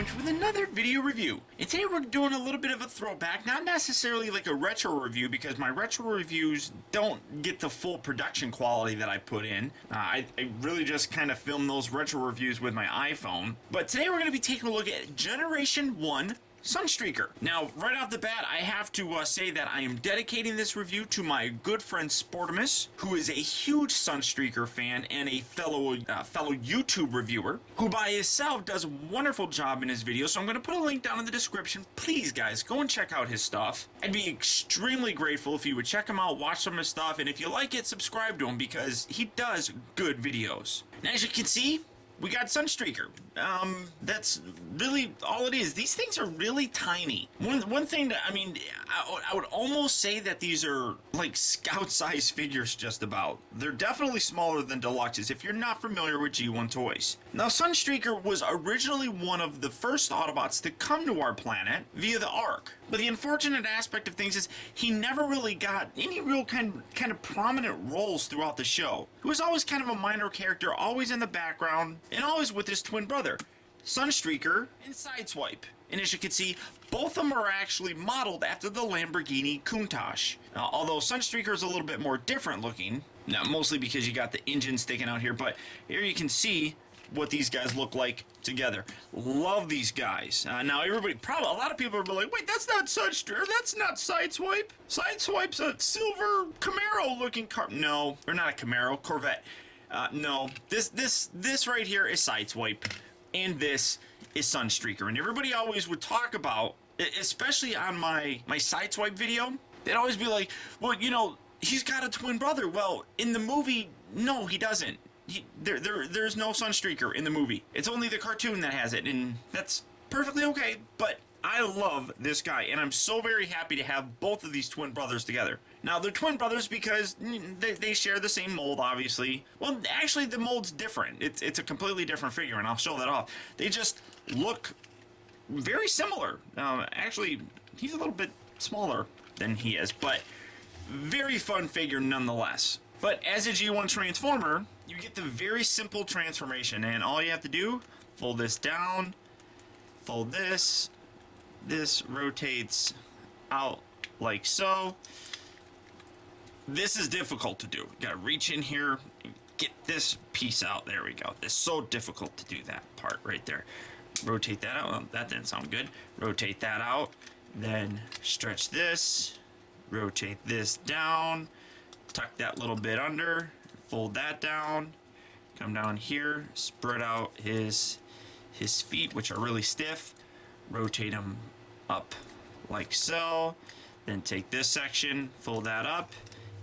Sportimus with another video review. And today we're doing a little bit of a throwback, not necessarily like a retro review because my retro reviews don't get the full production quality that I put in. I really just kind of film those retro reviews with my iPhone. But today we're going to be taking a look at Generation 1 Sunstreaker. Now, right off the bat, I have to say that I am dedicating this review to my good friend Sportimus, who is a huge Sunstreaker fan and a fellow YouTube reviewer, who by himself does a wonderful job in his videos. So I'm going to put a link down in the description. Please, guys, go and check out his stuff. I'd be extremely grateful if you would check him out, watch some of his stuff, and if you like it, subscribe to him because he does good videos. Now, as you can see, we got Sunstreaker. That's really all it is. These things are really tiny. One thing that, I would almost say that these are like scout-size figures just about. They're definitely smaller than deluxes if you're not familiar with G1 toys. Now, Sunstreaker was originally one of the first Autobots to come to our planet via the Ark. But the unfortunate aspect of things is he never really got any real kind of prominent roles throughout the show. He was always kind of a minor character, always in the background, and always with his twin brother, Sunstreaker and Sideswipe. And as you can see, both of them are actually modeled after the Lamborghini Countach. Although Sunstreaker is a little bit more different looking, now mostly because you got the engine sticking out here, but here you can see what these guys look like together. Love these guys. Now everybody, probably a lot of people are like, wait, that's not Sunstreaker, that's not Sideswipe. Sideswipe's a silver Camaro looking car. No, or not a Camaro, Corvette. No, this right here is Sideswipe, and this is Sunstreaker. And everybody always would talk about, especially on my Sideswipe video, they'd always be like, well, you know, he's got a twin brother. Well, in the movie, no, he doesn't. There's no Sunstreaker in the movie. It's only the cartoon that has it, and that's perfectly okay, but I love this guy, and I'm so very happy to have both of these twin brothers together. Now, they're twin brothers because they share the same mold, obviously. Well, actually, the mold's different. It's a completely different figure, and I'll show that off. They just look very similar. Actually, he's a little bit smaller than he is, but very fun figure nonetheless. But as a G1 Transformer, you get the very simple transformation, and all you have to do, fold this down, fold this rotates out like so. This is difficult to do. You gotta reach in here and get this piece out. There we go. It's so difficult to do that part right there. Rotate that out. Well, that didn't sound good. Rotate that out, then stretch this, rotate this down, tuck that little bit under, fold that down, come down here, spread out his feet, which are really stiff, rotate them up like so, then take this section, fold that up,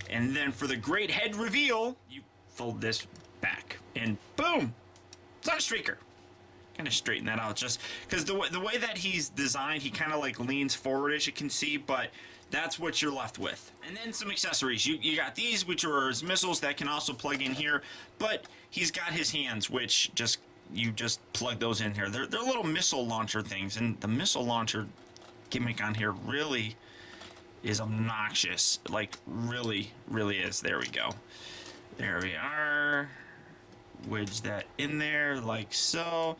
and then for the great head reveal, you fold this back, and boom, Sunstreaker. Kind of straighten that out just because the way that he's designed, he kind of like leans forward, as you can see, but that's what you're left with. And then some accessories. You got these, which are his missiles that can also plug in here, but he's got his hands, which you just plug those in here. They're little missile launcher things, and the missile launcher gimmick on here really is obnoxious. Like, really, really is. There we go. There we are. Wedge that in there like so.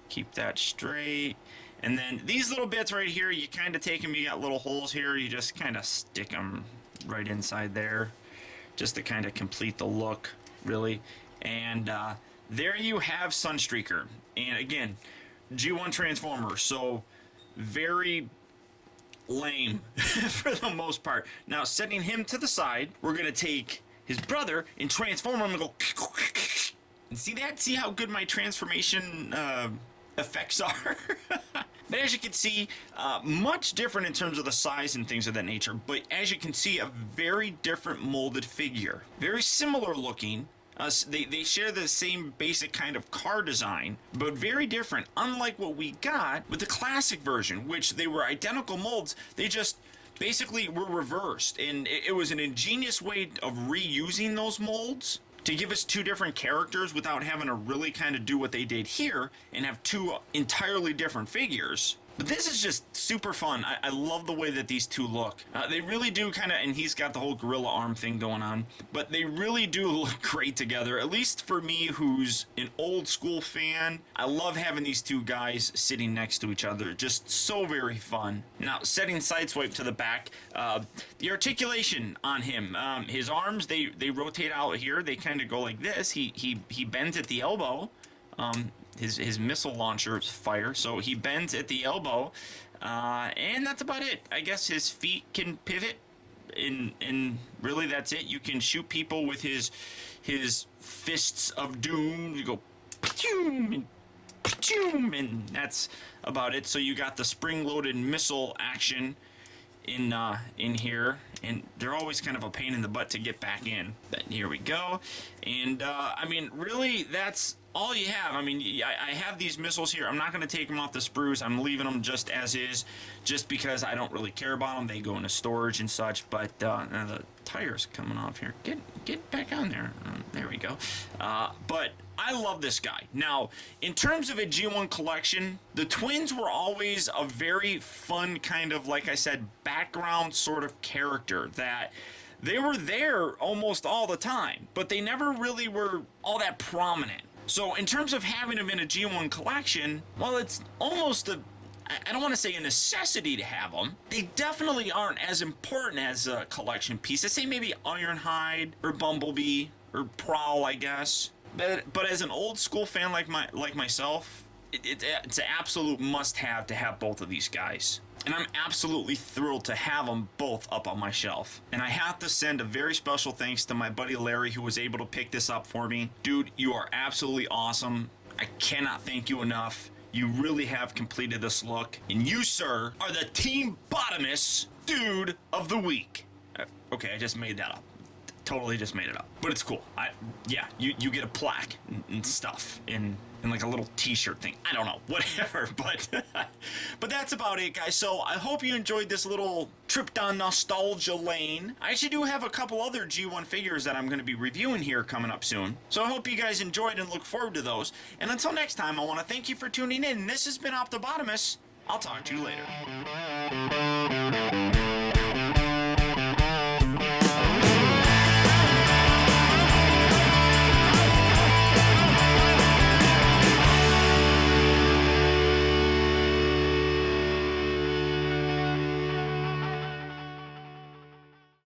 Keep that straight. And then these little bits right here, you kind of take them, you got little holes here, you just kind of stick them right inside there just to kind of complete the look, really. And there you have Sunstreaker. And again, G1 Transformer, so very lame for the most part. Now, setting him to the side, we're going to take his brother and transform him and go... And see that? See how good my transformation effects are? But as you can see, much different in terms of the size and things of that nature. But as you can see, a very different molded figure. Very similar looking. They share the same basic kind of car design, but very different. Unlike what we got with the classic version, which they were identical molds. They just basically were reversed. And it was an ingenious way of reusing those molds to give us two different characters without having to really kind of do what they did here and have two entirely different figures. But this is just super fun. I love the way that these two look. They really do kind of, and he's got the whole gorilla arm thing going on, but they really do look great together, at least for me who's an old school fan. I love having these two guys sitting next to each other. Just so very fun. Now, setting Sideswipe to the back, the articulation on him, his arms, they rotate out here. They kind of go like this. He bends at the elbow. His missile launchers fire, so he bends at the elbow, and that's about it. I guess his feet can pivot, and really that's it. You can shoot people with his fists of doom. You go, and that's about it. So you got the spring-loaded missile action in here, and they're always kind of a pain in the butt to get back in. But here we go, and I mean, really, that's all you have. I mean, I have these missiles here. I'm not going to take them off the sprues. I'm leaving them just as is, just because I don't really care about them. They go into storage and such. But now the tire's coming off here. Get back on there. There we go. But I love this guy. Now, in terms of a G1 collection, the twins were always a very fun kind of, like I said, background sort of character that they were there almost all the time, but they never really were all that prominent. So in terms of having them in a G1 collection, well, it's almost I don't want to say a necessity to have them. They definitely aren't as important as a collection piece. I'd say maybe Ironhide or Bumblebee or Prowl, I guess. But as an old school fan like myself, it's an absolute must-have to have both of these guys. And I'm absolutely thrilled to have them both up on my shelf. And I have to send a very special thanks to my buddy Larry, who was able to pick this up for me. Dude, you are absolutely awesome. I cannot thank you enough. You really have completed this look. And you, sir, are the Team Sportimus Dude of the Week. Okay, I just made that up. Totally just made it up. But it's cool. Yeah, you get a plaque and stuff in like a little t-shirt thing. I don't know, whatever, but that's about it, guys. So I hope you enjoyed this little trip down nostalgia lane. I actually do have a couple other G1 figures that I'm going to be reviewing here coming up soon. So I hope you guys enjoyed and look forward to those. And until next time, I want to thank you for tuning in. This has been Optibotimus. I'll talk to you later.